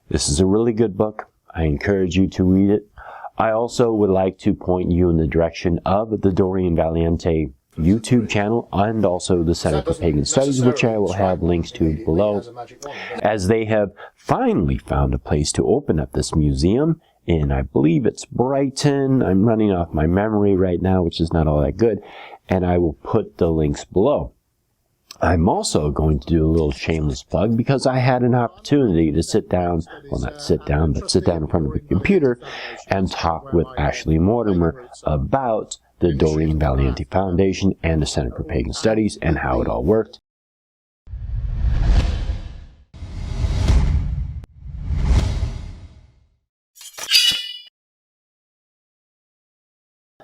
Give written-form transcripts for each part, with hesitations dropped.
This is a really good book. I encourage you to read it. I also would like to point you in the direction of the Doreen Valiente YouTube channel and also the Center for Pagan Studies, which I will have links to below, as they have finally found a place to open up this museum in, I believe it's Brighton. I'm running off my memory right now, which is not all that good, and I will put the links below. I'm also going to do a little shameless plug because I had an opportunity to sit down, well, not sit down, but sit down in front of the computer and talk with Ashley Mortimer about the Doreen Valiente Foundation and the Center for Pagan Studies and how it all worked.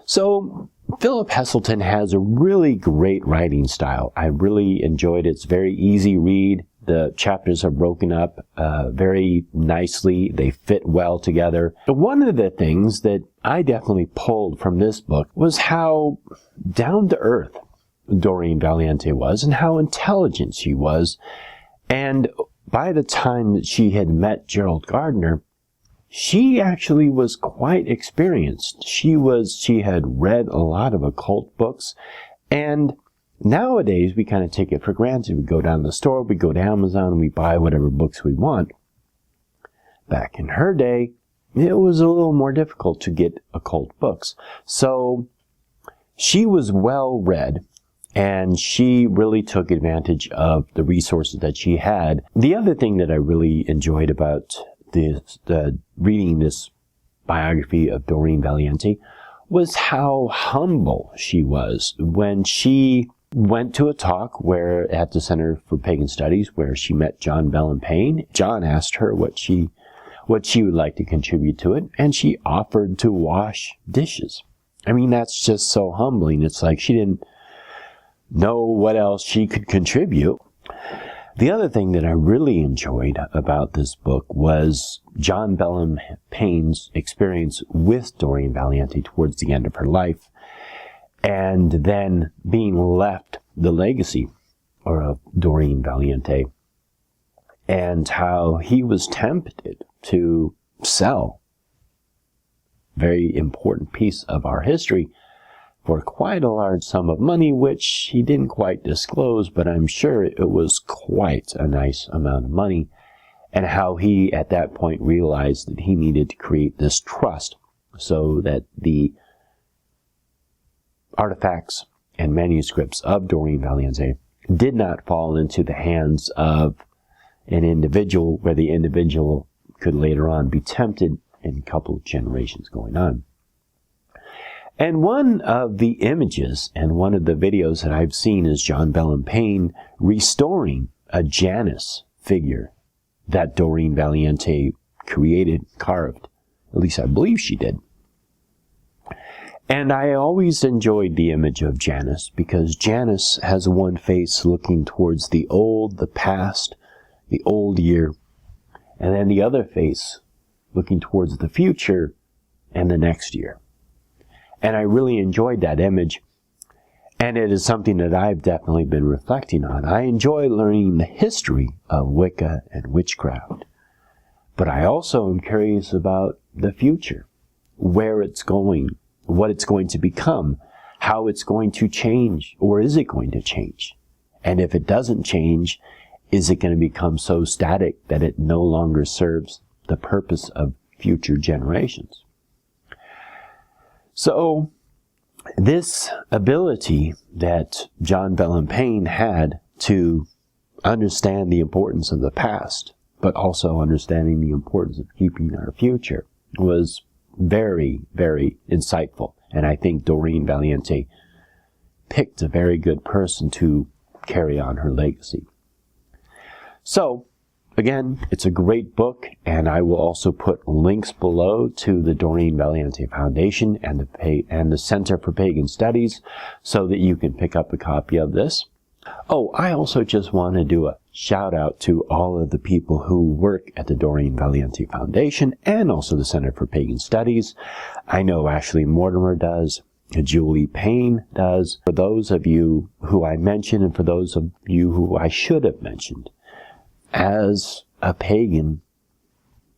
So, Philip Heselton has a really great writing style. I really enjoyed it. It's a very easy read. The chapters are broken up very nicely. They fit well together. But one of the things that I definitely pulled from this book was how down-to-earth Doreen Valiente was and how intelligent she was. And by the time that she had met Gerald Gardner, she actually was quite experienced. She had read a lot of occult books, and nowadays we kind of take it for granted. We go down to the store, we go to Amazon, and we buy whatever books we want. Back in her day, it was a little more difficult to get occult books. So she was well read, and she really took advantage of the resources that she had. The other thing that I really enjoyed about reading this biography of Doreen Valiente was how humble she was. When she went to a talk at the Center for Pagan Studies where she met John Bellum Payne, John asked her what she would like to contribute to it, and she offered to wash dishes. I mean, that's just so humbling. It's like she didn't know what else she could contribute. The other thing that I really enjoyed about this book was John Bellum Payne's experience with Doreen Valiente towards the end of her life, and then being left the legacy of Doreen Valiente, and how he was tempted to sell a very important piece of our history for quite a large sum of money, which he didn't quite disclose, but I'm sure it was quite a nice amount of money, and how he at that point realized that he needed to create this trust so that the artifacts and manuscripts of Doreen Valiente did not fall into the hands of an individual where the individual could later on be tempted in a couple of generations going on. And one of the images and one of the videos that I've seen is John Bellum Payne restoring a Janus figure that Doreen Valiente carved. At least I believe she did. And I always enjoyed the image of Janus because Janus has one face looking towards the past, the old year, and then the other face looking towards the future and the next year. And I really enjoyed that image, and it is something that I've definitely been reflecting on. I enjoy learning the history of Wicca and witchcraft, but I also am curious about the future, where it's going, what it's going to become, how it's going to change, or is it going to change? And if it doesn't change, is it going to become so static that it no longer serves the purpose of future generations? So, this ability that John Bellum Payne had to understand the importance of the past, but also understanding the importance of keeping our future, was very, very insightful. And I think Doreen Valiente picked a very good person to carry on her legacy. So, again, it's a great book, and I will also put links below to the Doreen Valiente Foundation and the Center for Pagan Studies so that you can pick up a copy of this. Oh, I also just want to do a shout out to all of the people who work at the Doreen Valiente Foundation and also the Center for Pagan Studies. I know Ashley Mortimer does, Julie Payne does. For those of you who I mentioned and for those of you who I should have mentioned, as a pagan,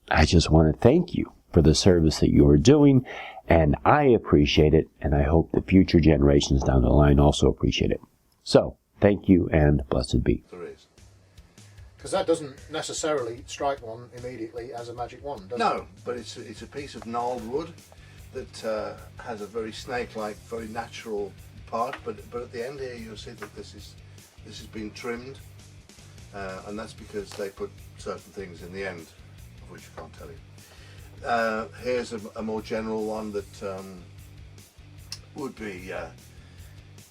I just want to thank you for the service that you are doing, and I appreciate it, and I hope the future generations down the line also appreciate it. So, thank you, and blessed be. There is. Because that doesn't necessarily strike one immediately as a magic wand, does it? No, but it's a piece of gnarled wood that has a very snake-like, very natural part. But at the end here, you'll see that this has been trimmed, and that's because they put certain things in the end, of which I can't tell you. Here's a more general one that would be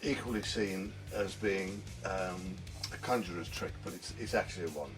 equally seen as being a conjurer's trick, but it's actually a wand.